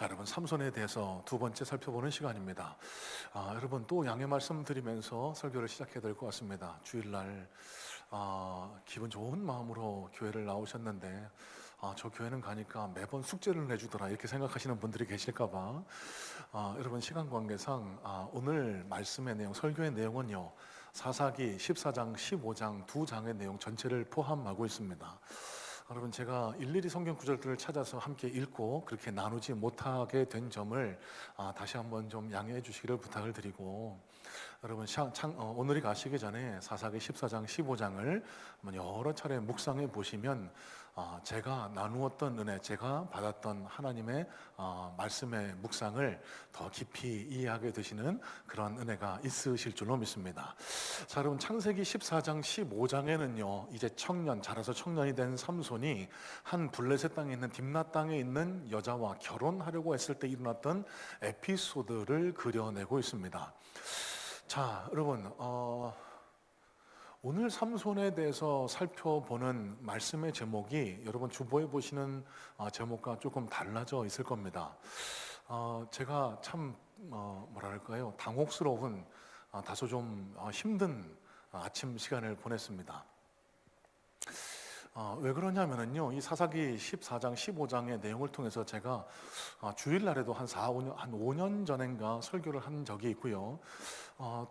자, 여러분 삼손에 대해서 두 번째 살펴보는 시간입니다. 여러분 또 양해 말씀드리면서 설교를 시작해야 될 것 같습니다. 주일날 기분 좋은 마음으로 교회를 나오셨는데 저 교회는 가니까 매번 숙제를 내주더라 이렇게 생각하시는 분들이 계실까봐 여러분 시간 관계상 오늘 말씀의 내용, 설교의 내용은요 사사기 14장, 15장 두 장의 내용 전체를 포함하고 있습니다. 여러분 제가 일일이 성경 구절들을 찾아서 함께 읽고 그렇게 나누지 못하게 된 점을 다시 한번 좀 양해해 주시기를 부탁을 드리고, 여러분 오늘이 가시기 전에 사사기 14장 15장을 여러 차례 묵상해 보시면 제가 나누었던 은혜, 제가 받았던 하나님의 말씀의 묵상을 더 깊이 이해하게 되시는 그런 은혜가 있으실 줄로 믿습니다. 자, 여러분 창세기 14장 15장에는요 이제 자라서 청년이 된 삼손이 한 블레셋 땅에 있는 딥낫 땅에 있는 여자와 결혼하려고 했을 때 일어났던 에피소드를 그려내고 있습니다. 자, 여러분 오늘 삼손에 대해서 살펴보는 말씀의 제목이 여러분 주보에 보시는 제목과 조금 달라져 있을 겁니다. 제가 참 뭐랄까요, 당혹스러운 다소 좀 힘든 아침 시간을 보냈습니다. 왜 그러냐면요, 이 사사기 14장, 15장의 내용을 통해서 제가 주일날에도 한 5년 전인가 설교를 한 적이 있고요.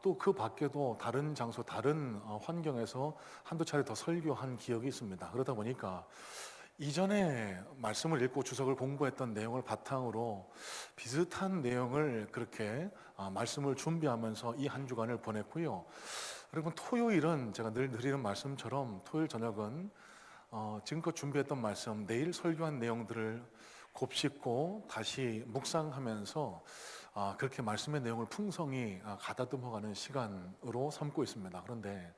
또 그 밖에도 다른 장소, 다른 환경에서 한두 차례 더 설교한 기억이 있습니다. 그러다 보니까 이전에 말씀을 읽고 주석을 공부했던 내용을 바탕으로 비슷한 내용을 그렇게 말씀을 준비하면서 이 한 주간을 보냈고요. 여러분 토요일은 제가 늘 드리는 말씀처럼 토요일 저녁은 지금껏 준비했던 말씀, 내일 설교한 내용들을 곱씹고 다시 묵상하면서 그렇게 말씀의 내용을 풍성히 가다듬어가는 시간으로 삼고 있습니다. 그런데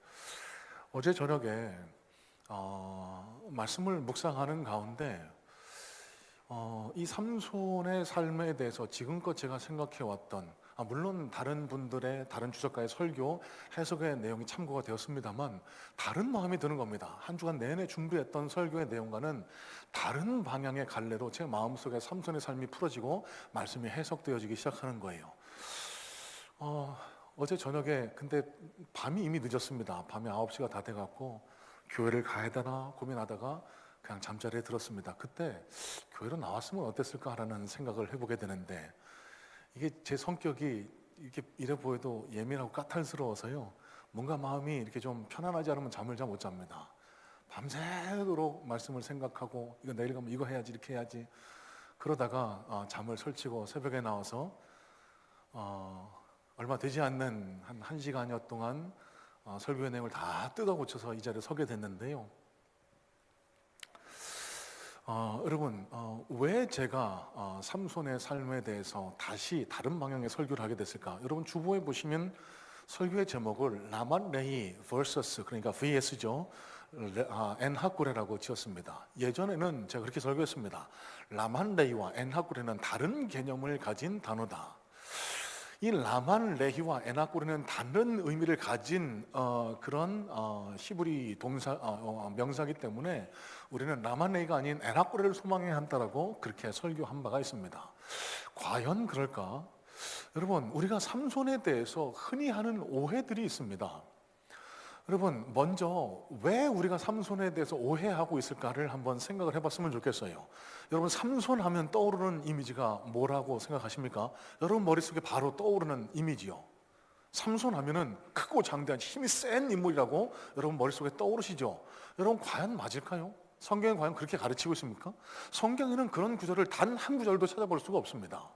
어제 저녁에 말씀을 묵상하는 가운데 이 삼손의 삶에 대해서 지금껏 제가 생각해왔던, 물론 다른 분들의 다른 주석가의 설교 해석의 내용이 참고가 되었습니다만 다른 마음이 드는 겁니다. 한 주간 내내 준비했던 설교의 내용과는 다른 방향의 갈래로 제 마음속에 삼손의 삶이 풀어지고 말씀이 해석되어지기 시작하는 거예요. 어제 저녁에 근데 밤이 이미 늦었습니다. 밤이 9시가 다 돼갖고 교회를 가야 되나 고민하다가 그냥 잠자리에 들었습니다. 그때 교회로 나왔으면 어땠을까라는 생각을 해보게 되는데, 이게 제 성격이 이렇게 이래 보여도 예민하고 까탈스러워서요, 뭔가 마음이 이렇게 좀 편안하지 않으면 잠을 잘 못 잡니다. 밤새도록 말씀을 생각하고 이거 내일 가면 이거 해야지, 이렇게 해야지, 그러다가 잠을 설치고 새벽에 나와서 얼마 되지 않는 한 1시간여 동안 설교의 내용을 다 뜯어 고쳐서 이 자리에 서게 됐는데요. 여러분 왜 제가 삼손의 삶에 대해서 다시 다른 방향의 설교를 하게 됐을까? 여러분 주보에 보시면 설교의 제목을 라만레히 vs, 그러니까 vs죠, 엔하쿠레라고 지었습니다. 예전에는 제가 그렇게 설교했습니다. 라만레히와 엔하쿠레는 다른 개념을 가진 단어다. 이 라만 레히와 에나꼬르는 다른 의미를 가진 그런 히브리 명사이기 때문에 우리는 라만 레히가 아닌 에나꼬르를 소망해야 한다라고 그렇게 설교한 바가 있습니다. 과연 그럴까? 여러분 우리가 삼손에 대해서 흔히 하는 오해들이 있습니다. 여러분 먼저 왜 우리가 삼손에 대해서 오해하고 있을까를 한번 생각을 해봤으면 좋겠어요. 여러분 삼손 하면 떠오르는 이미지가 뭐라고 생각하십니까? 여러분 머릿속에 바로 떠오르는 이미지요, 삼손 하면은 크고 장대한 힘이 센 인물이라고 여러분 머릿속에 떠오르시죠? 여러분 과연 맞을까요? 성경이 과연 그렇게 가르치고 있습니까? 성경에는 그런 구절을 단 한 구절도 찾아볼 수가 없습니다.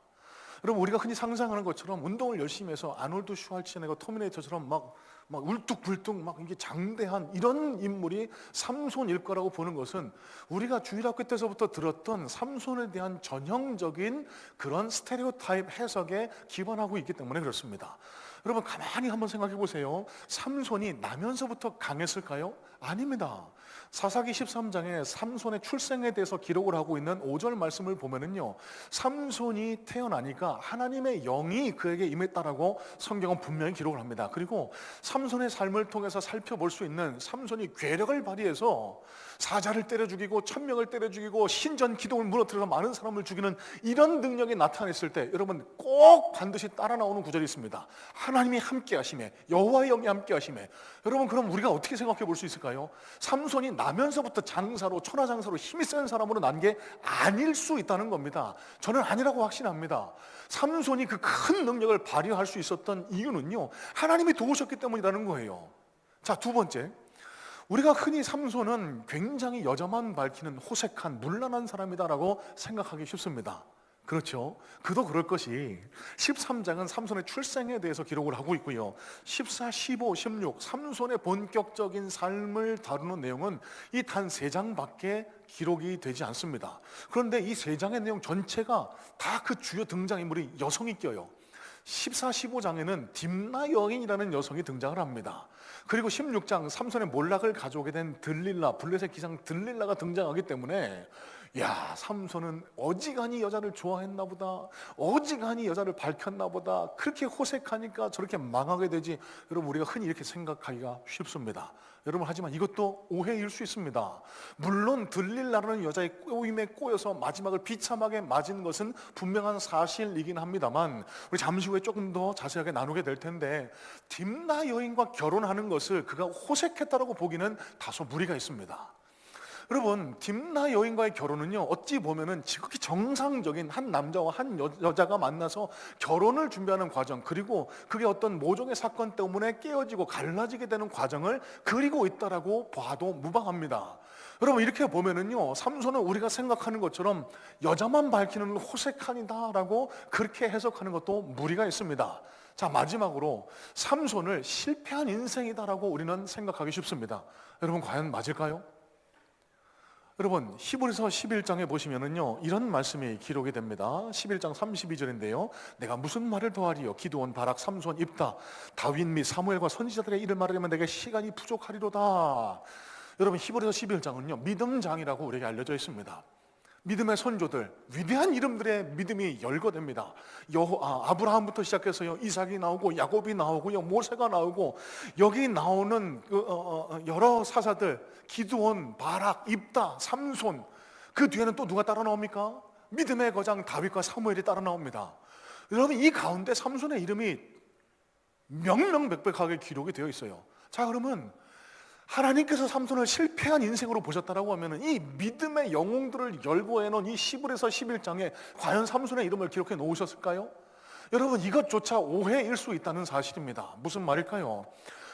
여러분 우리가 흔히 상상하는 것처럼 운동을 열심히 해서 아놀드 슈왈츠네거 터미네이터처럼 막 울뚝불뚝 막 이게 장대한 이런 인물이 삼손일 거라고 보는 것은 우리가 주일학교 때서부터 들었던 삼손에 대한 전형적인 그런 스테레오타입 해석에 기반하고 있기 때문에 그렇습니다. 여러분 가만히 한번 생각해 보세요. 삼손이 나면서부터 강했을까요? 아닙니다. 사사기 13장에 삼손의 출생에 대해서 기록을 하고 있는 5절 말씀을 보면은요, 삼손이 태어나니까 하나님의 영이 그에게 임했다라고 성경은 분명히 기록을 합니다. 그리고 삼손의 삶을 통해서 살펴볼 수 있는 삼손이 괴력을 발휘해서 사자를 때려 죽이고 1000명을 때려 죽이고 신전 기둥을 무너뜨려서 많은 사람을 죽이는 이런 능력이 나타났을 때 여러분 꼭 반드시 따라 나오는 구절이 있습니다. 하나님이 함께 하심에, 여호와의 영이 함께 하심에. 여러분, 그럼 우리가 어떻게 생각해 볼 수 있을까요? 삼손이 나면서부터 장사로, 천하장사로 힘이 센 사람으로 난 게 아닐 수 있다는 겁니다. 저는 아니라고 확신합니다. 삼손이 그 큰 능력을 발휘할 수 있었던 이유는요, 하나님이 도우셨기 때문이라는 거예요. 자, 두 번째, 우리가 흔히 삼손은 굉장히 여자만 밝히는 호색한 문란한 사람이다라고 생각하기 쉽습니다. 그렇죠? 그도 그럴 것이 13장은 삼손의 출생에 대해서 기록을 하고 있고요, 14, 15, 16 삼손의 본격적인 삶을 다루는 내용은 이 단 3장밖에 기록이 되지 않습니다. 그런데 이 3장의 내용 전체가 다 그 주요 등장인물이 여성이 껴요. 14, 15장에는 딥나 여인이라는 여성이 등장을 합니다. 그리고 16장 삼손의 몰락을 가져오게 된 들릴라, 블레셋 기상 들릴라가 등장하기 때문에 야, 삼손은 어지간히 여자를 좋아했나 보다, 어지간히 여자를 밝혔나 보다, 그렇게 호색하니까 저렇게 망하게 되지. 여러분, 우리가 흔히 이렇게 생각하기가 쉽습니다. 여러분, 하지만 이것도 오해일 수 있습니다. 물론 들릴라라는 여자의 꼬임에 꼬여서 마지막을 비참하게 맞은 것은 분명한 사실이긴 합니다만, 우리 잠시 후에 조금 더 자세하게 나누게 될 텐데, 딥나 여인과 결혼하는 것을 그가 호색했다라고 보기는 다소 무리가 있습니다. 여러분, 딥나 여인과의 결혼은요, 어찌 보면은 지극히 정상적인 한 남자와 한 여자가 만나서 결혼을 준비하는 과정, 그리고 그게 어떤 모종의 사건 때문에 깨어지고 갈라지게 되는 과정을 그리고 있다라고 봐도 무방합니다. 여러분, 이렇게 보면은요, 삼손은 우리가 생각하는 것처럼 여자만 밝히는 호색한이다라고 그렇게 해석하는 것도 무리가 있습니다. 자, 마지막으로 삼손을 실패한 인생이다라고 우리는 생각하기 쉽습니다. 여러분, 과연 맞을까요? 여러분, 히브리서 11장에 보시면은요, 이런 말씀이 기록이 됩니다. 11장 32절인데요. 내가 무슨 말을 더하리요? 기드온, 바락, 삼손, 입다, 다윗 및 사무엘과 선지자들의 이를 말하려면 내게 시간이 부족하리로다. 여러분, 히브리서 11장은요, 믿음장이라고 우리에게 알려져 있습니다. 믿음의 선조들, 위대한 이름들의 믿음이 열거됩니다. 아브라함부터 시작해서요, 이삭이 나오고 야곱이 나오고요, 모세가 나오고, 여기 나오는 여러 사사들, 기드온, 바락, 입다, 삼손, 그 뒤에는 또 누가 따라 나옵니까? 믿음의 거장 다윗과 사무엘이 따라 나옵니다. 여러분, 이 가운데 삼손의 이름이 명명백백하게 기록이 되어 있어요. 자, 그러면 하나님께서 삼손을 실패한 인생으로 보셨다라고 하면 이 믿음의 영웅들을 열거해놓은 이 히브리서 11장에 과연 삼손의 이름을 기록해 놓으셨을까요? 여러분, 이것조차 오해일 수 있다는 사실입니다. 무슨 말일까요?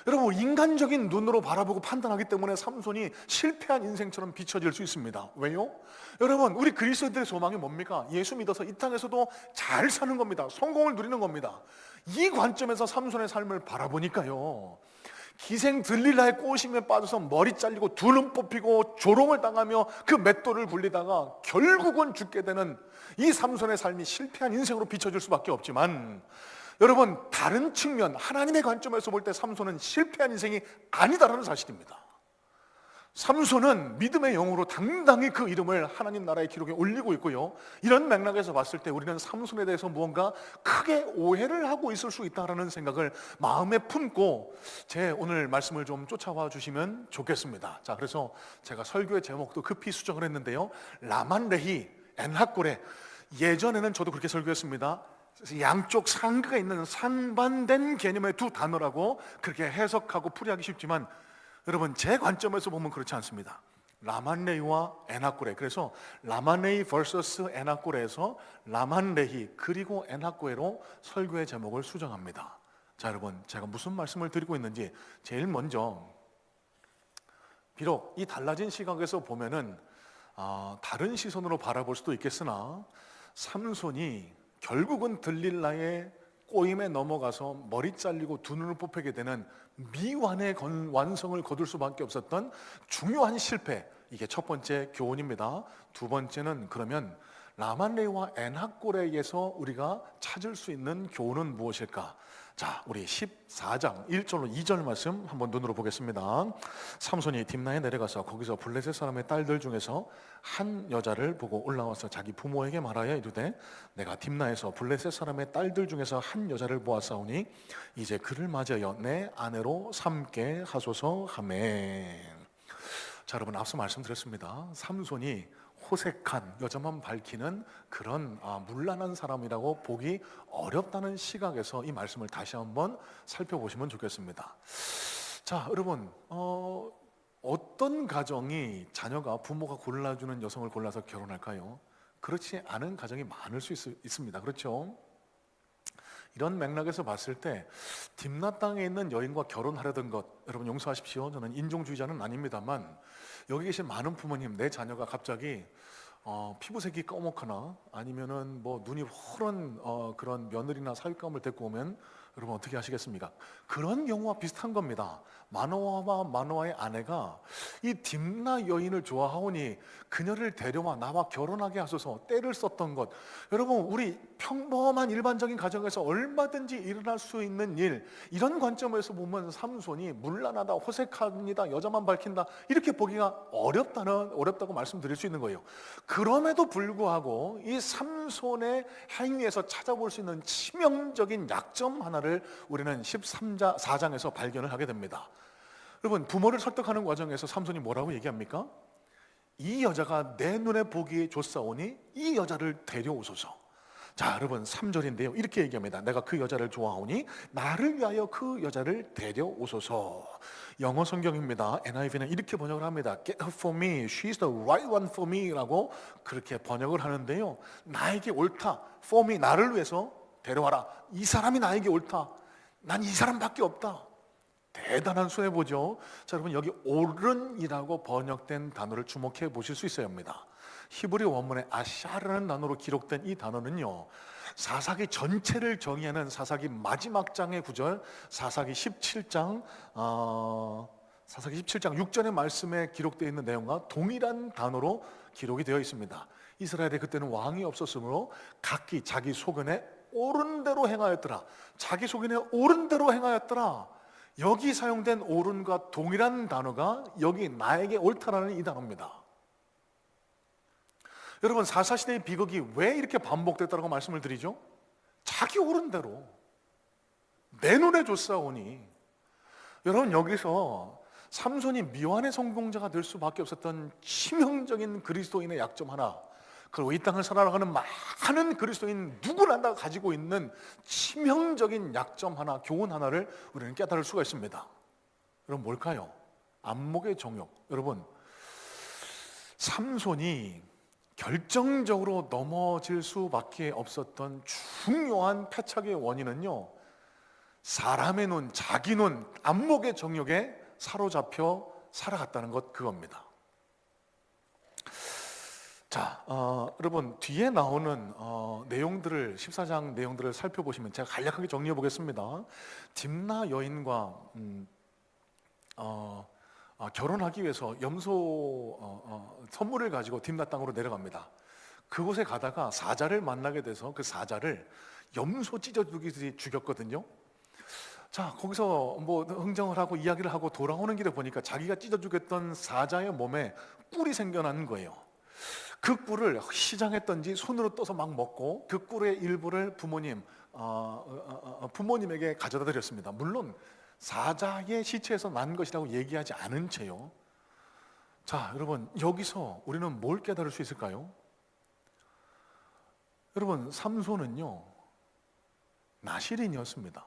여러분, 인간적인 눈으로 바라보고 판단하기 때문에 삼손이 실패한 인생처럼 비춰질 수 있습니다. 왜요? 여러분, 우리 그리스도인들의 소망이 뭡니까? 예수 믿어서 이 땅에서도 잘 사는 겁니다. 성공을 누리는 겁니다. 이 관점에서 삼손의 삶을 바라보니까요, 기생 들릴라의 꼬심에 빠져서 머리 잘리고 두 눈 뽑히고 조롱을 당하며 그 맷돌을 굴리다가 결국은 죽게 되는 이 삼손의 삶이 실패한 인생으로 비춰질 수밖에 없지만, 여러분, 다른 측면, 하나님의 관점에서 볼 때 삼손은 실패한 인생이 아니다라는 사실입니다. 삼손은 믿음의 영으로 당당히 그 이름을 하나님 나라의 기록에 올리고 있고요, 이런 맥락에서 봤을 때 우리는 삼손에 대해서 무언가 크게 오해를 하고 있을 수 있다는 생각을 마음에 품고 제 오늘 말씀을 좀 쫓아와 주시면 좋겠습니다. 자, 그래서 제가 설교의 제목도 급히 수정을 했는데요, 라만레히 엔핫고레, 예전에는 저도 그렇게 설교했습니다. 양쪽 상극가 있는 상반된 개념의 두 단어라고 그렇게 해석하고 풀이하기 쉽지만, 여러분, 제 관점에서 보면 그렇지 않습니다. 라만레히와 엔핫고레, 그래서 라만레히 vs 엔핫고레에서 라만레히 그리고 엔핫고레로 설교의 제목을 수정합니다. 자, 여러분, 제가 무슨 말씀을 드리고 있는지 제일 먼저, 비록 이 달라진 시각에서 보면은 다른 시선으로 바라볼 수도 있겠으나 삼손이 결국은 들릴라의 꼬임에 넘어가서 머리 잘리고 두 눈을 뽑히게 되는 미완의 완성을 거둘 수밖에 없었던 중요한 실패, 이게 첫 번째 교훈입니다. 두 번째는 그러면 라만레히와 엔핫고레에서 우리가 찾을 수 있는 교훈은 무엇일까? 자, 우리 14장 1절로 2절 말씀 한번 눈으로 보겠습니다. 삼손이 딥나에 내려가서 거기서 블레셋 사람의 딸들 중에서 한 여자를 보고 올라와서 자기 부모에게 말하여 이르되 내가 딥나에서 블레셋 사람의 딸들 중에서 한 여자를 보았사오니 이제 그를 맞이하여 내 아내로 삼게 하소서 하매. 자, 여러분 앞서 말씀드렸습니다. 삼손이 호색한 여자만 밝히는 그런 문란한 사람이라고 보기 어렵다는 시각에서 이 말씀을 다시 한번 살펴보시면 좋겠습니다. 자, 여러분 어떤 가정이 자녀가 부모가 골라주는 여성을 골라서 결혼할까요? 그렇지 않은 가정이 많을 수 있습니다. 그렇죠? 이런 맥락에서 봤을 때 딥나 땅에 있는 여인과 결혼하려던 것, 여러분 용서하십시오. 저는 인종주의자는 아닙니다만 여기 계신 많은 부모님, 내 자녀가 갑자기 피부색이 검거나 아니면은 뭐 눈이 홀은 그런 며느리나 사윗감을 데리고 오면 여러분 어떻게 하시겠습니까? 그런 경우와 비슷한 겁니다. 마노아와 마노아의 아내가 이 딥나 여인을 좋아하오니 그녀를 데려와 나와 결혼하게 하소서 때를 썼던 것, 여러분 우리 평범한 일반적인 가정에서 얼마든지 일어날 수 있는 일, 이런 관점에서 보면 삼손이 문란하다, 호색합니다, 여자만 밝힌다 이렇게 보기가 어렵다고 말씀드릴 수 있는 거예요. 그럼에도 불구하고 이 삼손의 행위에서 찾아볼 수 있는 치명적인 약점 하나를 우리는 14장에서 발견을 하게 됩니다. 여러분 부모를 설득하는 과정에서 삼손이 뭐라고 얘기합니까? 이 여자가 내 눈에 보기에 좋사오니 이 여자를 데려오소서. 자, 여러분 3절인데요 이렇게 얘기합니다. 내가 그 여자를 좋아하오니 나를 위하여 그 여자를 데려오소서. 영어 성경입니다. NIV는 이렇게 번역을 합니다. Get her for me, she's the right one for me 라고 그렇게 번역을 하는데요, 나에게 옳다, for me, 나를 위해서 데려와라, 이 사람이 나에게 옳다, 난 이 사람밖에 없다. 대단한 수혜보죠. 자, 여러분 여기 옳은이라고 번역된 단어를 주목해 보실 수 있어야 합니다. 히브리 원문에 아샤르라는 단어로 기록된 이 단어는요, 사사기 전체를 정의하는 사사기 마지막 장의 구절, 사사기 17장 6절의 말씀에 기록되어 있는 내용과 동일한 단어로 기록이 되어 있습니다. 이스라엘에 그때는 왕이 없었으므로 각기 자기 소견에 옳은 대로 행하였더라. 자기 소견에 옳은 대로 행하였더라. 여기 사용된 옳은과 동일한 단어가 여기 나에게 옳다라는 이 단어입니다. 여러분 사사시대의 비극이 왜 이렇게 반복됐다고 말씀을 드리죠? 자기 옳은 대로 내 눈에 좋사오니. 여러분 여기서 삼손이 미완의 성공자가 될 수밖에 없었던 치명적인 그리스도인의 약점 하나, 그리고 이 땅을 살아가는 많은 그리스도인 누구나 다 가지고 있는 치명적인 약점 하나, 교훈 하나를 우리는 깨달을 수가 있습니다. 여러분 뭘까요? 안목의 정욕. 여러분 삼손이 결정적으로 넘어질 수밖에 없었던 중요한 패착의 원인은요, 사람의 눈, 자기 눈, 안목의 정욕에 사로잡혀 살아갔다는 것, 그겁니다. 자, 여러분 뒤에 나오는 내용들을 14장 내용들을 살펴보시면 제가 간략하게 정리해 보겠습니다. 딥나 여인과 결혼하기 위해서 염소 선물을 가지고 딥나 땅으로 내려갑니다. 그곳에 가다가 사자를 만나게 돼서 그 사자를 염소 찢어주기들이 죽였거든요. 자, 거기서 뭐 흥정을 하고 이야기를 하고 돌아오는 길에 보니까 자기가 찢어 죽였던 사자의 몸에 꿀이 생겨난 거예요. 그 꿀을 시장에 던지 손으로 떠서 막 먹고 그 꿀의 일부를 부모님에게 가져다 드렸습니다. 물론 사자의 시체에서 난 것이라고 얘기하지 않은 채요. 자, 여러분 여기서 우리는 뭘 깨달을 수 있을까요? 여러분 삼손은요 나실인이었습니다.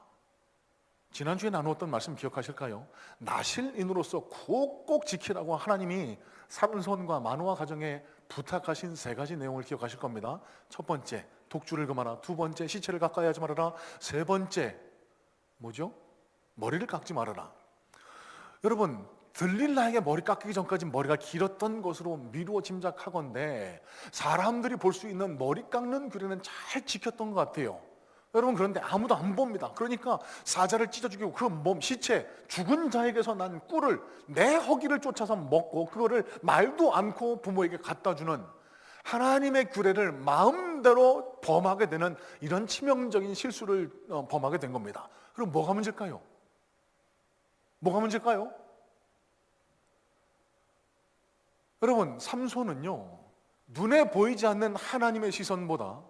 지난주에 나누었던 말씀 기억하실까요? 나실인으로서 꼭 지키라고 하나님이 삼손과 마노아 가정에 부탁하신 세 가지 내용을 기억하실 겁니다. 첫 번째, 독주를 금하라. 두 번째, 시체를 가까이 하지 말아라. 세 번째, 뭐죠? 머리를 깎지 말아라. 여러분 들릴라에게 머리 깎기 전까지 머리가 길었던 것으로 미루어 짐작하건대 사람들이 볼 수 있는 머리 깎는 규례는 잘 지켰던 것 같아요. 여러분 그런데 아무도 안 봅니다. 그러니까 사자를 찢어 죽이고 그 몸 시체, 죽은 자에게서 난 꿀을 내 허기를 쫓아서 먹고 그거를 말도 않고 부모에게 갖다 주는 하나님의 규례를 마음 나름대로 범하게 되는 이런 치명적인 실수를 범하게 된 겁니다. 그럼 뭐가 문제일까요? 뭐가 문제일까요? 여러분, 삼손은요, 눈에 보이지 않는 하나님의 시선보다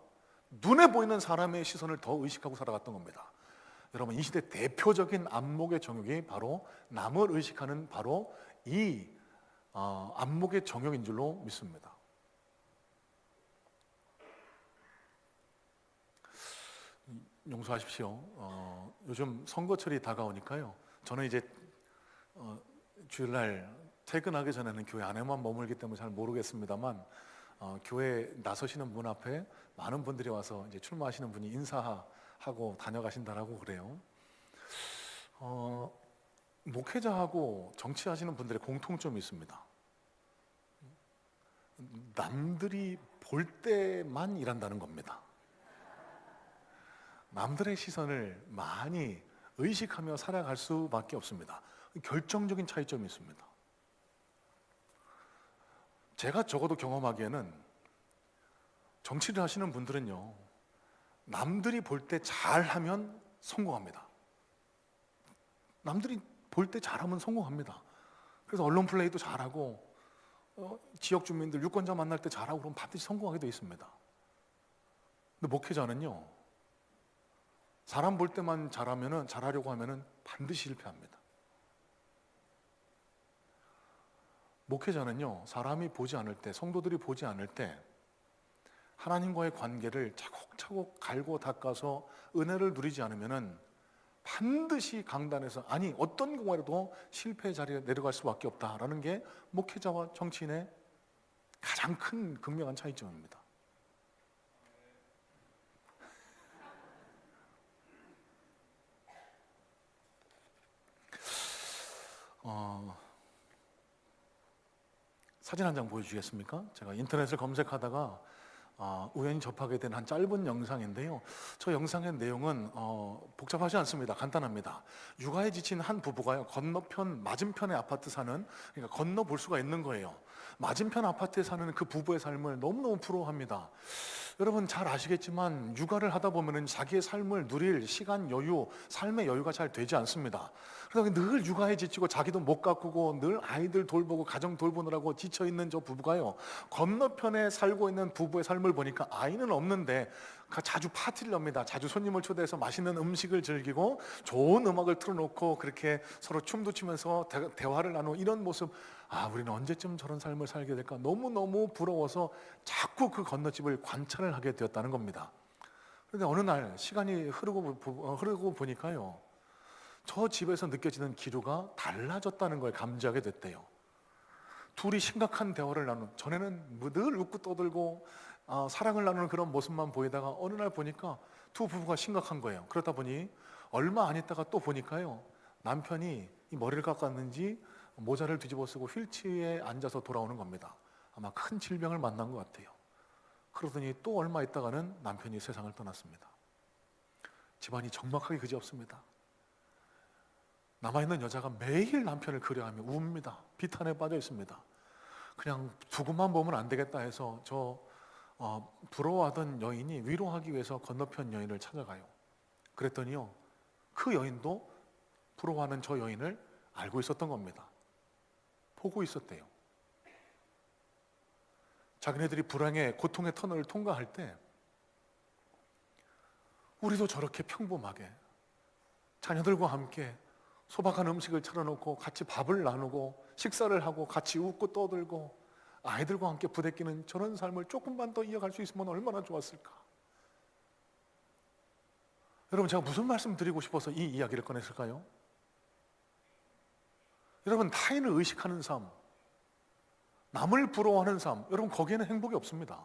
눈에 보이는 사람의 시선을 더 의식하고 살아갔던 겁니다. 여러분, 이 시대 대표적인 안목의 정욕이 바로 남을 의식하는 바로 이 안목의 정욕인 줄로 믿습니다. 용서하십시오. 요즘 선거철이 다가오니까요. 저는 이제 주일날 퇴근하기 전에는 교회 안에만 머물기 때문에 잘 모르겠습니다만 교회 나서시는 분 앞에 많은 분들이 와서 이제 출마하시는 분이 인사하고 다녀가신다라고 그래요. 목회자하고 정치하시는 분들의 공통점이 있습니다. 남들이 볼 때만 일한다는 겁니다. 남들의 시선을 많이 의식하며 살아갈 수밖에 없습니다. 결정적인 차이점이 있습니다. 제가 적어도 경험하기에는 정치를 하시는 분들은요, 남들이 볼 때 잘하면 성공합니다. 남들이 볼 때 잘하면 성공합니다. 그래서 언론 플레이도 잘하고 지역 주민들, 유권자 만날 때 잘하고 그러면 반드시 성공하게 되어 있습니다. 근데 목회자는요, 사람 볼 때만 잘하려고 하면은 반드시 실패합니다. 목회자는요, 사람이 보지 않을 때, 성도들이 보지 않을 때 하나님과의 관계를 차곡차곡 갈고 닦아서 은혜를 누리지 않으면은 반드시 강단에서, 아니 어떤 경우에도 실패의 자리에 내려갈 수밖에 없다라는 게 목회자와 정치인의 가장 큰 극명한 차이점입니다. 사진 한 장 보여주시겠습니까? 제가 인터넷을 검색하다가 우연히 접하게 된 한 짧은 영상인데요. 저 영상의 내용은 복잡하지 않습니다. 간단합니다. 육아에 지친 한 부부가요, 건너편 맞은편의 아파트 사는, 그러니까 건너볼 수가 있는 거예요. 맞은편 아파트에 사는 그 부부의 삶을 너무너무 부러워합니다. 여러분 잘 아시겠지만 육아를 하다 보면은 자기의 삶을 누릴 시간 여유, 삶의 여유가 잘 되지 않습니다. 그래서 늘 육아에 지치고 자기도 못 가꾸고 늘 아이들 돌보고 가정 돌보느라고 지쳐 있는 저 부부가요, 건너편에 살고 있는 부부의 삶을 보니까 아이는 없는데 자주 파티를 엽니다. 자주 손님을 초대해서 맛있는 음식을 즐기고 좋은 음악을 틀어놓고 그렇게 서로 춤도 추면서 대화를 나누고 이런 모습, 우리는 언제쯤 저런 삶을 살게 될까 너무너무 부러워서 자꾸 그 건너집을 관찰을 하게 되었다는 겁니다. 그런데 어느 날 시간이 흐르고 보니까요, 저 집에서 느껴지는 기류가 달라졌다는 걸 감지하게 됐대요. 둘이 심각한 대화를 전에는 늘 웃고 떠들고 사랑을 나누는 그런 모습만 보이다가 어느 날 보니까 두 부부가 심각한 거예요. 그러다 보니 얼마 안 있다가 또 보니까요, 남편이 이 머리를 깎았는지 모자를 뒤집어 쓰고 휠체어에 앉아서 돌아오는 겁니다. 아마 큰 질병을 만난 것 같아요. 그러더니 또 얼마 있다가는 남편이 세상을 떠났습니다. 집안이 적막하게 그지없습니다. 남아있는 여자가 매일 남편을 그려하며 웁니다. 비탄에 빠져 있습니다. 그냥 두고만 보면 안 되겠다 해서 부러워하던 여인이 위로하기 위해서 건너편 여인을 찾아가요. 그랬더니요, 그 여인도 부러워하는 저 여인을 알고 있었던 겁니다. 보고 있었대요. 자기네들이 불행의 고통의 터널을 통과할 때 우리도 저렇게 평범하게 자녀들과 함께 소박한 음식을 차려놓고 같이 밥을 나누고 식사를 하고 같이 웃고 떠들고 아이들과 함께 부대끼는 저런 삶을 조금만 더 이어갈 수 있으면 얼마나 좋았을까. 여러분, 제가 무슨 말씀 드리고 싶어서 이 이야기를 꺼냈을까요? 여러분, 타인을 의식하는 삶, 남을 부러워하는 삶, 여러분 거기에는 행복이 없습니다.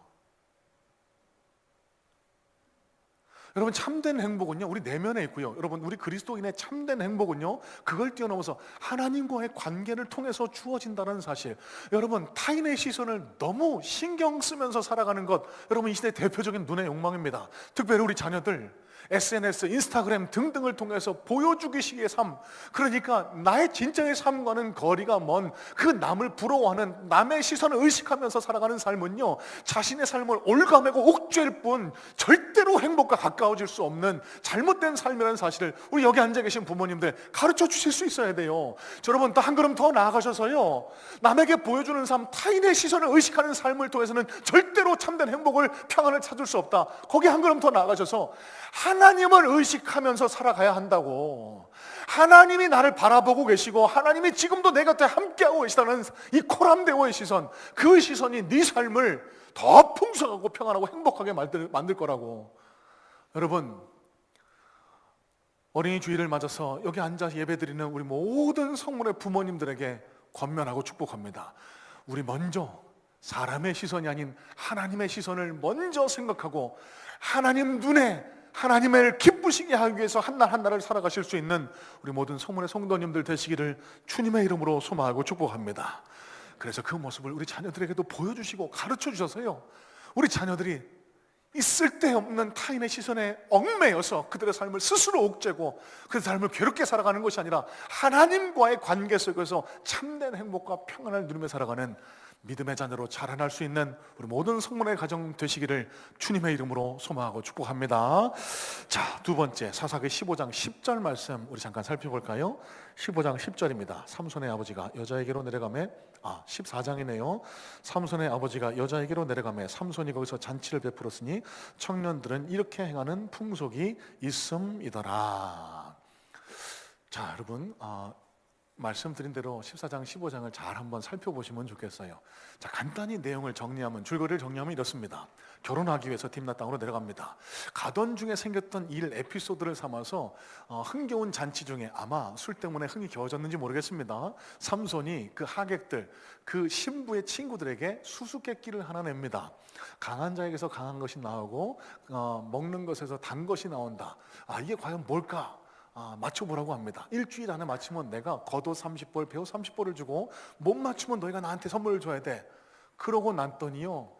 여러분, 참된 행복은요, 우리 내면에 있고요. 여러분, 우리 그리스도인의 참된 행복은요, 그걸 뛰어넘어서 하나님과의 관계를 통해서 주어진다는 사실. 여러분, 타인의 시선을 너무 신경 쓰면서 살아가는 것, 여러분, 이 시대의 대표적인 눈의 욕망입니다. 특별히 우리 자녀들 SNS, 인스타그램 등등을 통해서 보여주기식의 삶, 그러니까 나의 진짜의 삶과는 거리가 먼 그 남을 부러워하는 남의 시선을 의식하면서 살아가는 삶은요, 자신의 삶을 올가매고 옥죄일 뿐 절대로 행복과 가까워질 수 없는 잘못된 삶이라는 사실을 우리 여기 앉아 계신 부모님들 가르쳐 주실 수 있어야 돼요. 여러분, 또 한 걸음 더 나아가셔서요, 남에게 보여주는 삶, 타인의 시선을 의식하는 삶을 통해서는 절대로 참된 행복을, 평안을 찾을 수 없다. 거기 한 걸음 더 나아가셔서 하나님을 의식하면서 살아가야 한다고. 하나님이 나를 바라보고 계시고 하나님이 지금도 내 곁에 함께하고 계시다는 이 코람데오의 시선, 그 시선이 네 삶을 더 풍성하고 평안하고 행복하게 만들 거라고. 여러분, 어린이 주일을 맞아서 여기 앉아서 예배드리는 우리 모든 성문의 부모님들에게 권면하고 축복합니다. 우리 먼저 사람의 시선이 아닌 하나님의 시선을 먼저 생각하고 하나님 눈에 하나님을 기쁘시게 하기 위해서 한날 한날을 살아가실 수 있는 우리 모든 성문의 성도님들 되시기를 주님의 이름으로 소망하고 축복합니다. 그래서 그 모습을 우리 자녀들에게도 보여주시고 가르쳐 주셔서요, 우리 자녀들이 이 쓸데없는 타인의 시선에 얽매여서 그들의 삶을 스스로 옥죄고 그 삶을 괴롭게 살아가는 것이 아니라 하나님과의 관계 속에서 참된 행복과 평안을 누리며 살아가는 믿음의 자녀로 자라날 수 있는 우리 모든 성문의 가정 되시기를 주님의 이름으로 소망하고 축복합니다. 자, 두 번째, 사사기 15장 10절 말씀 우리 잠깐 살펴볼까요? 15장 10절입니다. 삼손의 아버지가 여자에게로 내려가매, 14장이네요. 삼손의 아버지가 여자에게로 내려가매 삼손이 거기서 잔치를 베풀었으니 청년들은 이렇게 행하는 풍속이 있음이더라. 자, 여러분, 말씀드린 대로 14장, 15장을 잘 한번 살펴보시면 좋겠어요. 자, 간단히 내용을 정리하면, 줄거리를 정리하면 이렇습니다. 결혼하기 위해서 딥나 땅으로 내려갑니다. 가던 중에 생겼던 일 에피소드를 삼아서 흥겨운 잔치 중에, 아마 술 때문에 흥이 겨워졌는지 모르겠습니다, 삼손이 그 하객들, 그 신부의 친구들에게 수수께끼를 하나 냅니다. 강한 자에게서 강한 것이 나오고 먹는 것에서 단 것이 나온다. 이게 과연 뭘까? 맞춰보라고 합니다. 일주일 안에 맞추면 내가 겉옷 30벌, 배옷 30벌을 주고 못 맞추면 너희가 나한테 선물을 줘야 돼. 그러고 났더니요,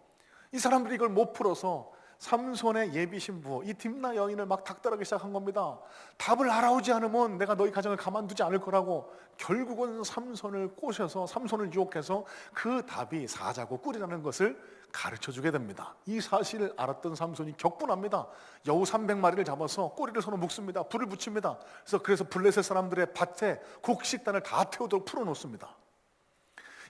이 사람들이 이걸 못 풀어서 삼손의 예비 신부 이 딥나 여인을 막 닥달하기 시작한 겁니다. 답을 알아오지 않으면 내가 너희 가정을 가만두지 않을 거라고. 결국은 삼손을 꼬셔서, 삼손을 유혹해서 그 답이 사자고 꿀이라는 것을 가르쳐주게 됩니다. 이 사실을 알았던 삼손이 격분합니다. 여우 300마리를 잡아서 꼬리를 손으로 묶습니다. 불을 붙입니다. 그래서 블레셋 사람들의 밭에 곡식단을 다 태우도록 풀어놓습니다.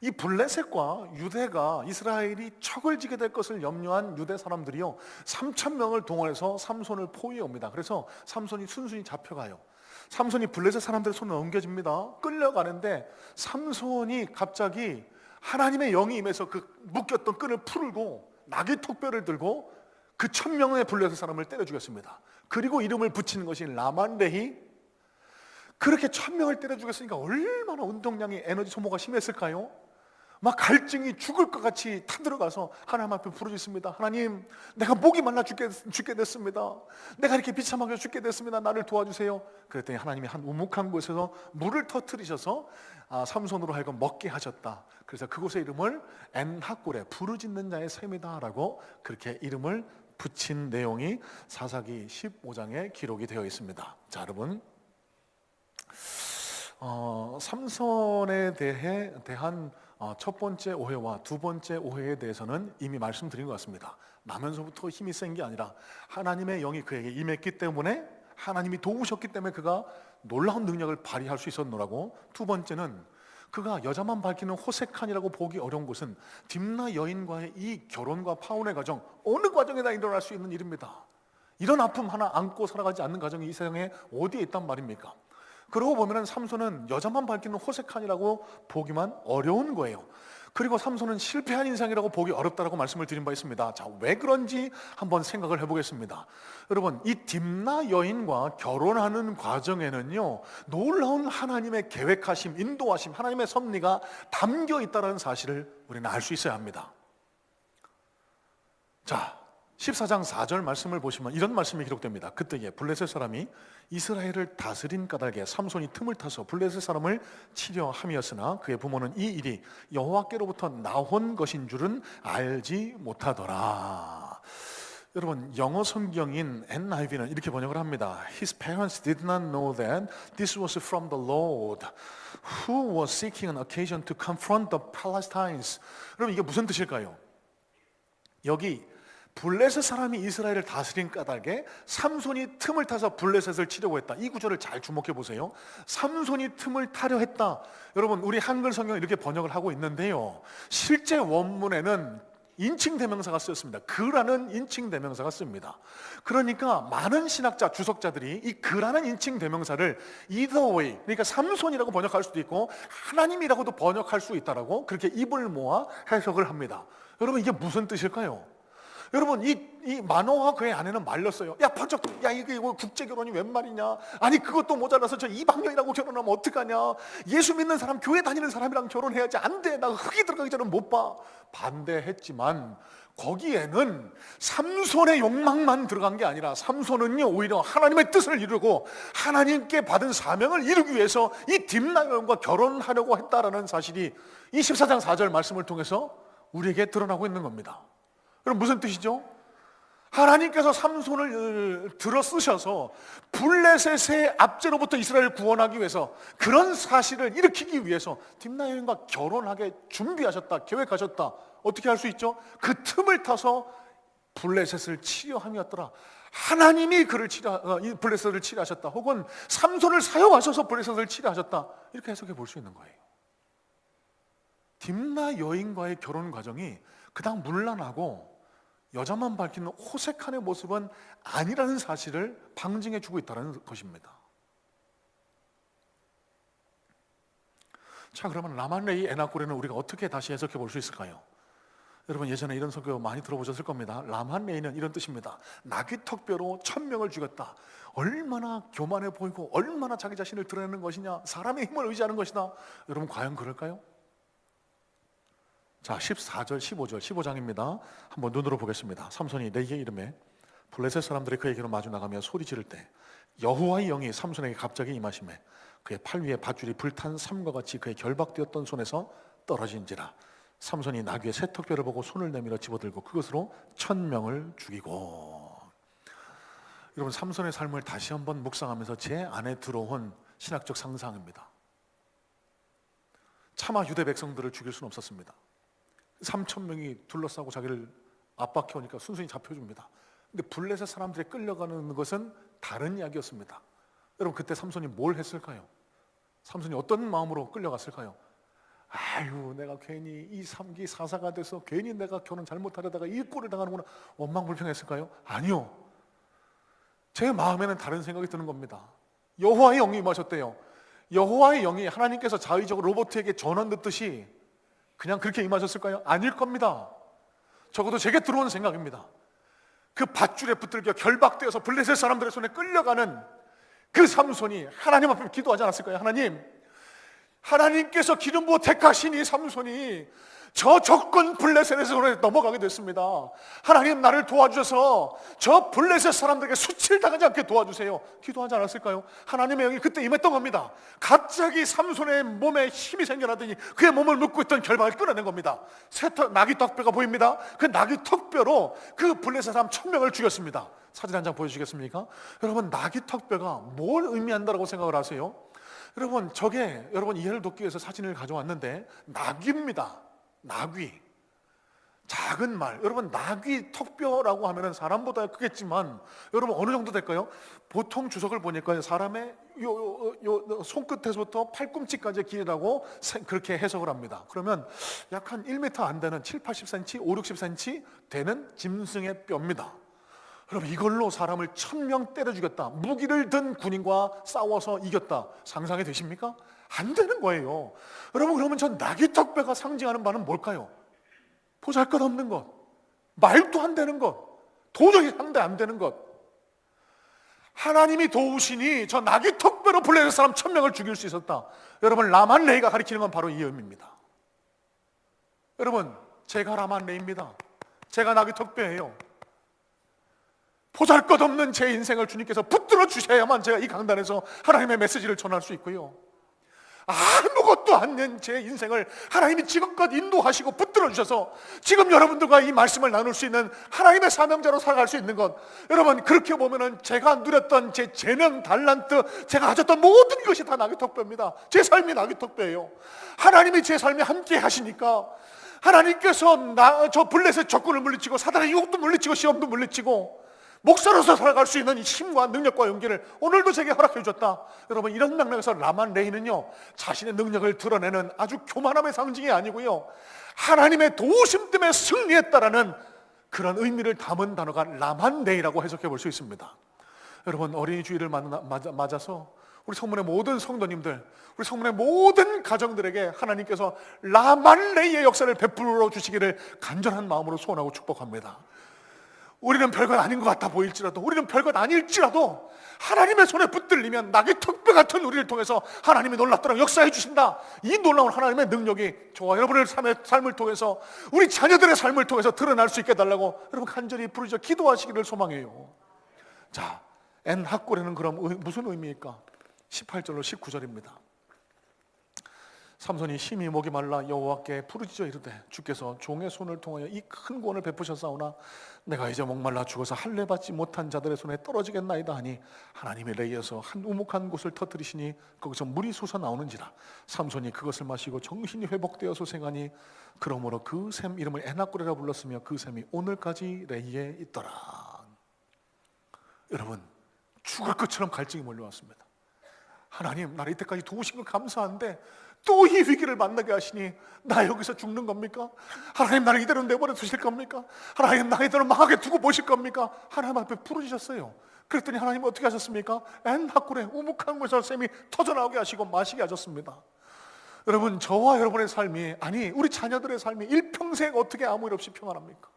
이 블레셋과 유대가, 이스라엘이 척을 지게 될 것을 염려한 유대 사람들이요, 3,000명을 동원해서 삼손을 포위해 옵니다. 그래서 삼손이 순순히 잡혀가요. 삼손이 블레셋 사람들의 손에 옮겨집니다. 끌려가는데 삼손이 갑자기 하나님의 영이 임해서 그 묶였던 끈을 풀고 나귀 턱뼈를 들고 그 1,000명의 블레셋 사람을 때려 죽였습니다. 그리고 이름을 붙이는 것이 라만레히. 그렇게 1,000명을 때려 죽였으니까 얼마나 운동량이, 에너지 소모가 심했을까요? 막 갈증이 죽을 것 같이 타들어가서 하나님 앞에 부르짖습니다. 하나님, 내가 목이 말라 죽게 됐습니다. 내가 이렇게 비참하게 죽게 됐습니다. 나를 도와주세요. 그랬더니 하나님이 한 우묵한 곳에서 물을 터뜨리셔서 삼손으로 하여금 먹게 하셨다. 그래서 그곳의 이름을 엔하골에, 부르짖는 자의 샘이다 라고 그렇게 이름을 붙인 내용이 사사기 15장에 기록이 되어 있습니다. 자, 여러분, 삼손에 대한 첫 번째 오해와 두 번째 오해에 대해서는 이미 말씀드린 것 같습니다. 나면서부터 힘이 센 게 아니라 하나님의 영이 그에게 임했기 때문에, 하나님이 도우셨기 때문에 그가 놀라운 능력을 발휘할 수 있었노라고. 두 번째는 그가 여자만 밝히는 호색한이라고 보기 어려운 것은 딥나 여인과의 이 결혼과 파혼의 과정, 어느 과정에나 일어날 수 있는 일입니다. 이런 아픔 하나 안고 살아가지 않는 가정이 이 세상에 어디에 있단 말입니까? 그러고 보면 삼손은 여자만 밝히는 호색한이라고 보기만 어려운 거예요. 그리고 삼손은 실패한 인생이라고 보기 어렵다라고 말씀을 드린 바 있습니다. 자, 왜 그런지 한번 생각을 해보겠습니다. 여러분, 이 딥나 여인과 결혼하는 과정에는요, 놀라운 하나님의 계획하심, 인도하심, 하나님의 섭리가 담겨 있다는 사실을 우리는 알 수 있어야 합니다. 자, 14장 4절 말씀을 보시면 이런 말씀이 기록됩니다. 그때에 블레셋 사람이 이스라엘을 다스린 까닭에 삼손이 틈을 타서 블레셋 사람을 치려 함이었으나 그의 부모는 이 일이 여호와께로부터 나온 것인 줄은 알지 못하더라. 여러분, 영어 성경인 NIV는 이렇게 번역을 합니다. His parents did not know that this was from the Lord who was seeking an occasion to confront the Palestinians. 여러분, 이게 무슨 뜻일까요? 여기 블레셋 사람이 이스라엘을 다스린 까닭에 삼손이 틈을 타서 블레셋을 치려고 했다. 이 구절을 잘 주목해 보세요. 삼손이 틈을 타려 했다. 여러분, 우리 한글 성경 이렇게 번역을 하고 있는데요, 실제 원문에는 인칭 대명사가 쓰였습니다. 그라는 인칭 대명사가 씁니다. 그러니까 많은 신학자, 주석자들이 이 그라는 인칭 대명사를 either way, 그러니까 삼손이라고 번역할 수도 있고 하나님이라고도 번역할 수 있다라고 그렇게 입을 모아 해석을 합니다. 여러분, 이게 무슨 뜻일까요? 여러분, 이 마노아와 그의 아내는 말렸어요. 야, 번쩍, 야, 이게 국제 결혼이 웬 말이냐? 아니, 그것도 모자라서 저 이방인이라고 결혼하면 어떡하냐? 예수 믿는 사람, 교회 다니는 사람이랑 결혼해야지. 안 돼. 나 흙이 들어가기 전에 못 봐. 반대했지만 거기에는 삼손의 욕망만 들어간 게 아니라 삼손은요, 오히려 하나님의 뜻을 이루고 하나님께 받은 사명을 이루기 위해서 이 딥나요인과 결혼하려고 했다라는 사실이 이 14장 4절 말씀을 통해서 우리에게 드러나고 있는 겁니다. 그럼 무슨 뜻이죠? 하나님께서 삼손을 들어 쓰셔서 블레셋의 압제로부터 이스라엘을 구원하기 위해서, 그런 사실을 일으키기 위해서 딥나요인과 결혼하게 준비하셨다, 계획하셨다. 어떻게 할 수 있죠? 그 틈을 타서 블레셋을 치려 함이었더라. 하나님이 블레셋을 치려 하셨다, 혹은 삼손을 사용하셔서 블레셋을 치려 하셨다, 이렇게 해석해 볼 수 있는 거예요. 딥나 여인과의 결혼 과정이 그냥 문란하고 여자만 밝히는 호색한의 모습은 아니라는 사실을 방증해 주고 있다는 것입니다. 자, 그러면 라만레이 에나골에는 우리가 어떻게 다시 해석해 볼 수 있을까요? 여러분, 예전에 이런 설교 많이 들어보셨을 겁니다. 라만레이는 이런 뜻입니다. 나귀 턱뼈로 1000명을 죽였다. 얼마나 교만해 보이고 얼마나 자기 자신을 드러내는 것이냐, 사람의 힘을 의지하는 것이다. 여러분, 과연 그럴까요? 자, 14절, 15절, 15장입니다. 한번 눈으로 보겠습니다. 삼손이 레이의 이름에 블레셋 사람들이 그에게로 마주 나가며 소리 지를 때 여호와의 영이 삼손에게 갑자기 임하시매 그의 팔 위에 밧줄이 불탄 삼과 같이 그의 결박되었던 손에서 떨어진지라. 삼손이 나귀의 새 턱뼈를 보고 손을 내밀어 집어들고 그것으로 1000명을 죽이고. 여러분, 삼손의 삶을 다시 한번 묵상하면서 제 안에 들어온 신학적 상상입니다. 차마 유대 백성들을 죽일 수는 없었습니다. 3000명이 둘러싸고 자기를 압박해 오니까 순순히 잡혀줍니다. 근데 블레셋 사람들이 끌려가는 것은 다른 이야기였습니다. 여러분, 그때 삼손이 뭘 했을까요? 삼손이 어떤 마음으로 끌려갔을까요? 아유, 내가 괜히 이 삼기 사사가 돼서 괜히 내가 결혼 잘못하려다가 이 꼴을 당하는구나, 원망불평했을까요? 아니요. 제 마음에는 다른 생각이 드는 겁니다. 여호와의 영이 임하셨대요. 여호와의 영이 하나님께서 자의적으로 로봇에게 전원 듣듯이 그냥 그렇게 임하셨을까요? 아닐 겁니다. 적어도 제게 들어오는 생각입니다. 그 밧줄에 붙들겨 결박되어서 블레셋 사람들의 손에 끌려가는 그 삼손이 하나님 앞에 기도하지 않았을까요? 하나님께서 기름 부어 택하신 이 삼손이 저 적군 블레셋의 손에 넘어가게 됐습니다. 하나님, 나를 도와주셔서 저 블레셋 사람들에게 수치를 당하지 않게 도와주세요. 기도하지 않았을까요? 하나님의 영이 그때 임했던 겁니다. 갑자기 삼손의 몸에 힘이 생겨나더니 그의 몸을 묶고 있던 결박을 끊어낸 겁니다. 나귀 턱뼈가 보입니다. 그 나귀 턱뼈로 그 블레셋 사람 1000명을 죽였습니다. 사진 한 장 보여주시겠습니까? 여러분, 나귀 턱뼈가 뭘 의미한다고 생각을 하세요? 여러분, 여러분 이해를 돕기 위해서 사진을 가져왔는데, 나귀입니다. 나귀, 작은 말. 여러분, 나귀 턱뼈라고 하면은 사람보다 크겠지만 여러분 어느 정도 될까요? 보통 주석을 보니까 사람의 요 손끝에서부터 팔꿈치까지의 길이라고 그렇게 해석을 합니다. 그러면 약 한 1m 안 되는 7, 80cm, 5, 60cm 되는 짐승의 뼈입니다. 여러분, 이걸로 사람을 1000명 때려 죽였다, 무기를 든 군인과 싸워서 이겼다, 상상이 되십니까? 안 되는 거예요. 여러분, 그러면 전 나귀 턱뼈가 상징하는 바는 뭘까요? 보잘것없는 것, 말도 안 되는 것, 도저히 상대 안 되는 것. 하나님이 도우시니 저 나귀 턱뼈로 블레셋 사람 1000명을 죽일 수 있었다. 여러분, 라만레이가 가리키는 건 바로 이 의미입니다. 여러분, 제가 라만레이입니다. 제가 나귀 턱뼈예요. 보잘것없는 제 인생을 주님께서 붙들어 주셔야만 제가 이 강단에서 하나님의 메시지를 전할 수 있고요, 아무것도 않는 제 인생을 하나님이 지금껏 인도하시고 붙들어 주셔서 지금 여러분들과 이 말씀을 나눌 수 있는 하나님의 사명자로 살아갈 수 있는 것, 여러분 그렇게 보면은 제가 누렸던 제 재능, 달란트, 제가 가졌던 모든 것이 다 낙의 턱배입니다. 제 삶이 낙의 턱배예요. 하나님이 제 삶에 함께 하시니까 하나님께서 저 블레셋 적군을 물리치고 사단의 유혹도 물리치고 시험도 물리치고 목사로서 살아갈 수 있는 이 힘과 능력과 용기를 오늘도 제게 허락해 주셨다. 여러분, 이런 맥락에서 라만 레이는요, 자신의 능력을 드러내는 아주 교만함의 상징이 아니고요, 하나님의 도우심 때문에 승리했다라는 그런 의미를 담은 단어가 라만 레이라고 해석해 볼 수 있습니다. 여러분, 어린이 주일을 맞아서 우리 성문의 모든 성도님들, 우리 성문의 모든 가정들에게 하나님께서 라만 레이의 역사를 베풀어 주시기를 간절한 마음으로 소원하고 축복합니다. 우리는 별것 아닌 것 같아 보일지라도, 우리는 별것 아닐지라도 하나님의 손에 붙들리면 낙의 턱뼈 같은 우리를 통해서 하나님이 놀랍도록 역사해 주신다. 이 놀라운 하나님의 능력이 저와 여러분의 삶을 통해서, 우리 자녀들의 삶을 통해서 드러날 수 있게 해달라고 여러분 간절히 부르짖어 기도하시기를 소망해요. 자, 엔하골에는 그럼 무슨 의미일까? 18절로 19절입니다. 삼손이 심히 목이 말라 여호와께 부르짖어 이르되 주께서 종의 손을 통하여 이 큰 구원을 베푸셨사오나 내가 이제 목말라 죽어서 할례 받지 못한 자들의 손에 떨어지겠나이다 하니 하나님이 레이에서 한 우묵한 곳을 터뜨리시니 거기서 물이 솟아 나오는지라. 삼손이 그것을 마시고 정신이 회복되어 소생하니 그러므로 그 샘 이름을 엔하골이라 불렀으며 그 샘이 오늘까지 레이에 있더라. 여러분, 죽을 것처럼 갈증이 몰려왔습니다. 하나님, 나를 이때까지 도우신 거 감사한데 또 이 위기를 만나게 하시니 나 여기서 죽는 겁니까? 하나님, 나를 이대로 내버려 두실 겁니까? 하나님, 나 이대로 망하게 두고 보실 겁니까? 하나님 앞에 부르짖었어요. 그랬더니 하나님 어떻게 하셨습니까? 엔하골에 우묵한 곳에서 샘이 터져나오게 하시고 마시게 하셨습니다. 여러분, 저와 여러분의 삶이, 아니 우리 자녀들의 삶이 일평생 어떻게 아무 일 없이 평안합니까?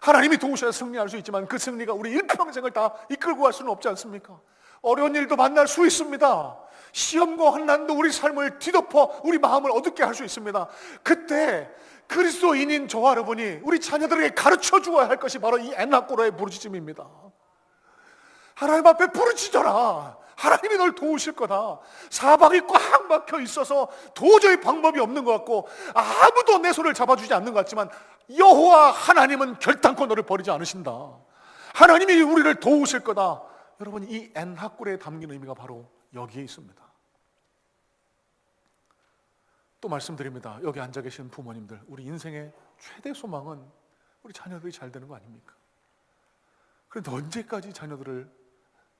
하나님이 도우셔야 승리할 수 있지만 그 승리가 우리 일평생을 다 이끌고 갈 수는 없지 않습니까? 어려운 일도 만날 수 있습니다. 시험과 환난도 우리 삶을 뒤덮어 우리 마음을 어둡게 할 수 있습니다. 그때 그리스도인인 저와 여러분이 우리 자녀들에게 가르쳐 주어야 할 것이 바로 이 엔하골의 부르짖음입니다. 하나님 앞에 부르짖어라. 하나님이 널 도우실 거다. 사방이 꽉 막혀 있어서 도저히 방법이 없는 것 같고 아무도 내 손을 잡아주지 않는 것 같지만 여호와 하나님은 결단코 너를 버리지 않으신다. 하나님이 우리를 도우실 거다. 여러분, 이 엔하골에 담긴 의미가 바로 여기에 있습니다. 또 말씀드립니다. 여기 앉아 계신 부모님들, 우리 인생의 최대 소망은 우리 자녀들이 잘 되는 거 아닙니까? 그런데 언제까지 자녀들을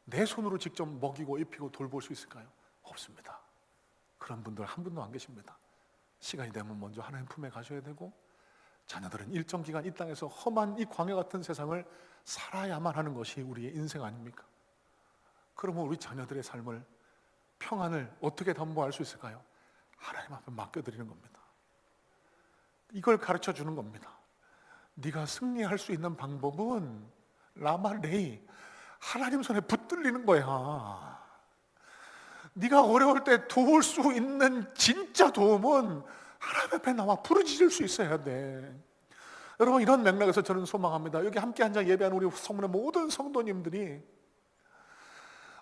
내 손으로 직접 먹이고 입히고 돌볼 수 있을까요? 없습니다. 그런 분들 한 분도 안 계십니다. 시간이 되면 먼저 하나님 품에 가셔야 되고, 자녀들은 일정 기간 이 땅에서 험한 이 광야 같은 세상을 살아야만 하는 것이 우리의 인생 아닙니까? 그러면 우리 자녀들의 삶을, 평안을 어떻게 담보할 수 있을까요? 하나님 앞에 맡겨드리는 겁니다. 이걸 가르쳐 주는 겁니다. 네가 승리할 수 있는 방법은 라마레이, 하나님 손에 붙들리는 거야. 네가 어려울 때 도울 수 있는 진짜 도움은 하나님 앞에 나와 부르짖을 수 있어야 돼. 여러분, 이런 맥락에서 저는 소망합니다. 여기 함께 앉아 예배한 우리 성문의 모든 성도님들이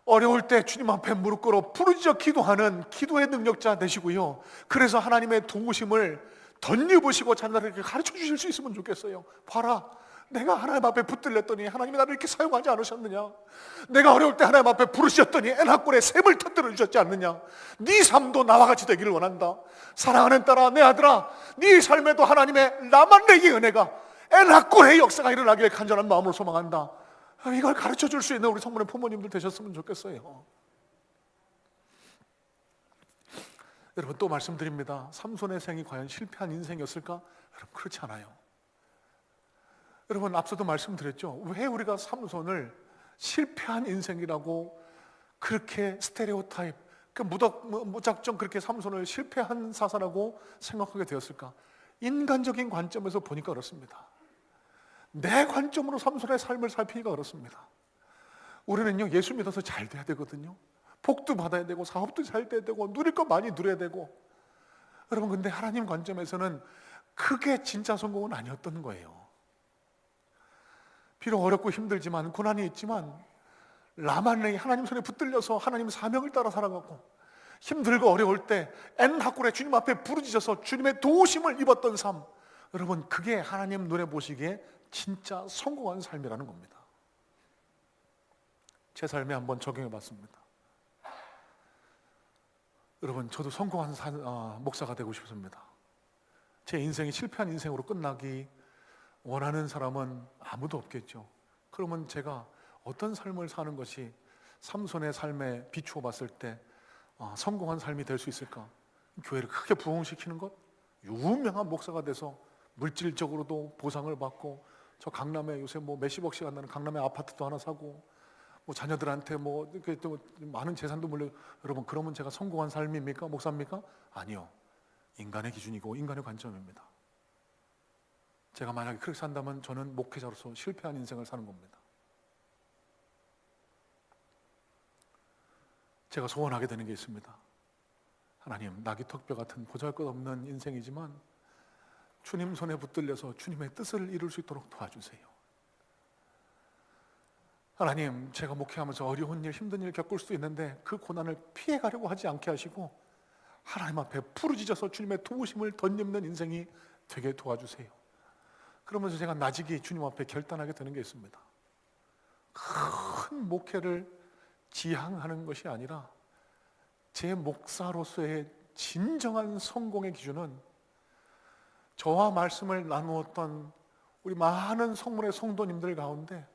어려울 때 주님 앞에 무릎 꿇어 부르짖어 기도하는 기도의 능력자 되시고요, 그래서 하나님의 도우심을 덧입으시고 자녀들에게 가르쳐 주실 수 있으면 좋겠어요. 봐라, 내가 하나님 앞에 붙들렸더니 하나님이 나를 이렇게 사용하지 않으셨느냐? 내가 어려울 때 하나님 앞에 부르셨더니 엔하골에 샘을 터뜨려 주셨지 않느냐? 네 삶도 나와 같이 되기를 원한다. 사랑하는 딸아, 내 아들아, 네 삶에도 하나님의 라만레이의 은혜가, 엔하골의 역사가 일어나기를 간절한 마음으로 소망한다. 이걸 가르쳐 줄 수 있는 우리 성문의 부모님들 되셨으면 좋겠어요. 여러분, 또 말씀드립니다. 삼손의 생이 과연 실패한 인생이었을까? 여러분, 그렇지 않아요. 여러분, 앞서도 말씀드렸죠. 왜 우리가 삼손을 실패한 인생이라고 그렇게 스테레오타입, 무작정 그렇게 삼손을 실패한 사사라고 생각하게 되었을까? 인간적인 관점에서 보니까 그렇습니다. 내 관점으로 삼손의 삶을 살피기가 어렵습니다. 우리는요, 예수 믿어서 잘 돼야 되거든요. 복도 받아야 되고 사업도 잘 돼야 되고 누릴 거 많이 누려야 되고. 여러분, 근데 하나님 관점에서는 그게 진짜 성공은 아니었던 거예요. 비록 어렵고 힘들지만 고난이 있지만 라만레이 하나님 손에 붙들려서 하나님 사명을 따라 살아가고 힘들고 어려울 때 엔하골에 주님 앞에 부르짖어서 주님의 도우심을 입었던 삶, 여러분 그게 하나님 눈에 보시기에 진짜 성공한 삶이라는 겁니다. 제 삶에 한번 적용해 봤습니다. 여러분 저도 성공한 목사가 되고 싶습니다. 제 인생이 실패한 인생으로 끝나기 원하는 사람은 아무도 없겠죠. 그러면 제가 어떤 삶을 사는 것이 삼손의 삶에 비추어 봤을 때 성공한 삶이 될 수 있을까? 교회를 크게 부흥시키는 것, 유명한 목사가 돼서 물질적으로도 보상을 받고, 저 강남에 요새 뭐 몇십억씩 한다는 강남에 아파트도 하나 사고, 뭐 자녀들한테 뭐 이렇게 또 많은 재산도 물려. 여러분 그러면 제가 성공한 삶입니까? 목사입니까? 아니요. 인간의 기준이고 인간의 관점입니다. 제가 만약에 그렇게 산다면 저는 목회자로서 실패한 인생을 사는 겁니다. 제가 소원하게 되는 게 있습니다. 하나님, 낙이 턱뼈 같은 보잘것없는 인생이지만 주님 손에 붙들려서 주님의 뜻을 이룰 수 있도록 도와주세요. 하나님, 제가 목회하면서 어려운 일, 힘든 일 겪을 수도 있는데 그 고난을 피해가려고 하지 않게 하시고 하나님 앞에 부르짖어서 주님의 도우심을 덧입는 인생이 되게 도와주세요. 그러면서 제가 나직이 주님 앞에 결단하게 되는 게 있습니다. 큰 목회를 지향하는 것이 아니라 제 목사로서의 진정한 성공의 기준은 저와 말씀을 나누었던 우리 많은 성문의 성도님들 가운데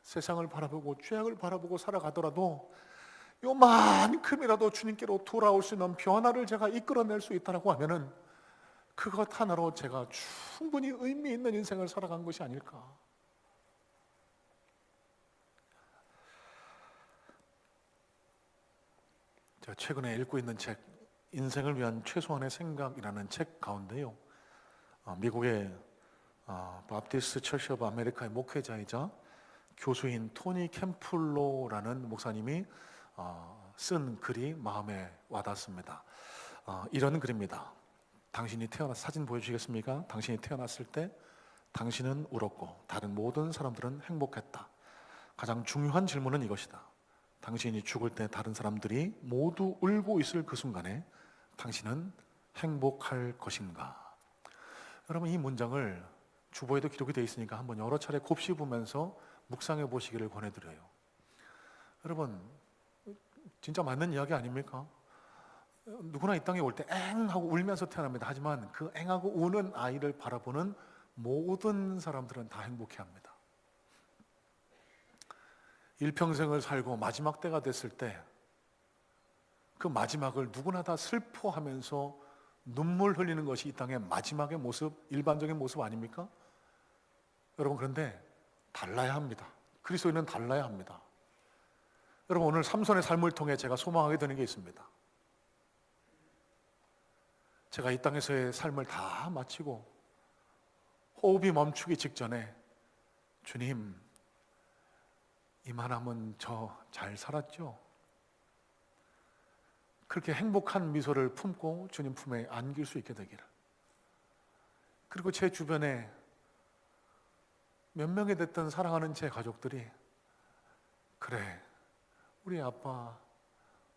세상을 바라보고 죄악을 바라보고 살아가더라도 요만큼이라도 주님께로 돌아올 수 있는 변화를 제가 이끌어낼 수 있다고 하면은 그것 하나로 제가 충분히 의미 있는 인생을 살아간 것이 아닐까. 제가 최근에 읽고 있는 책, 인생을 위한 최소한의 생각이라는 책 가운데요, 미국의 바프티스트 처치 오브 아메리카의 목회자이자 교수인 토니 캠플로라는 목사님이 쓴 글이 마음에 와닿습니다. 이런 글입니다. 당신이 사진 보여주시겠습니까? 당신이 태어났을 때 당신은 울었고 다른 모든 사람들은 행복했다. 가장 중요한 질문은 이것이다. 당신이 죽을 때 다른 사람들이 모두 울고 있을 그 순간에 당신은 행복할 것인가? 여러분 이 문장을 주보에도 기록이 되어 있으니까 한번 여러 차례 곱씹으면서 묵상해 보시기를 권해드려요. 여러분 진짜 맞는 이야기 아닙니까? 누구나 이 땅에 올 때 엥 하고 울면서 태어납니다. 하지만 그 엥하고 우는 아이를 바라보는 모든 사람들은 다 행복해합니다. 일평생을 살고 마지막 때가 됐을 때 그 마지막을 누구나 다 슬퍼하면서 눈물 흘리는 것이 이 땅의 마지막의 모습, 일반적인 모습 아닙니까? 여러분 그런데 달라야 합니다. 그리스도인은 달라야 합니다. 여러분 오늘 삼손의 삶을 통해 제가 소망하게 되는 게 있습니다. 제가 이 땅에서의 삶을 다 마치고 호흡이 멈추기 직전에 주님, 이만하면 저 잘 살았죠? 그렇게 행복한 미소를 품고 주님 품에 안길 수 있게 되기를. 그리고 제 주변에 몇 명이 됐든 사랑하는 제 가족들이 그래, 우리 아빠,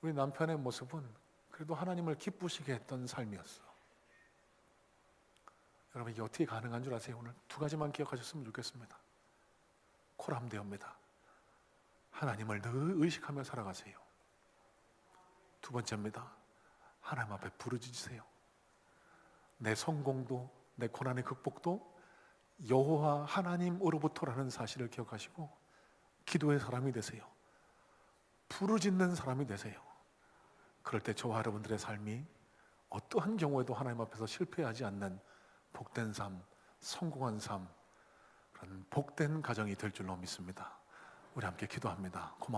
우리 남편의 모습은 그래도 하나님을 기쁘시게 했던 삶이었어. 여러분 이게 어떻게 가능한 줄 아세요? 오늘 두 가지만 기억하셨으면 좋겠습니다. 코람데오입니다. 하나님을 늘 의식하며 살아가세요. 두 번째입니다. 하나님 앞에 부르짖으세요. 내 성공도 내 고난의 극복도 여호와 하나님으로부터라는 사실을 기억하시고 기도의 사람이 되세요. 부르짖는 사람이 되세요. 그럴 때 저와 여러분들의 삶이 어떠한 경우에도 하나님 앞에서 실패하지 않는 복된 삶, 성공한 삶, 그런 복된 가정이 될 줄로 믿습니다. 우리 함께 기도합니다. 고맙습니다.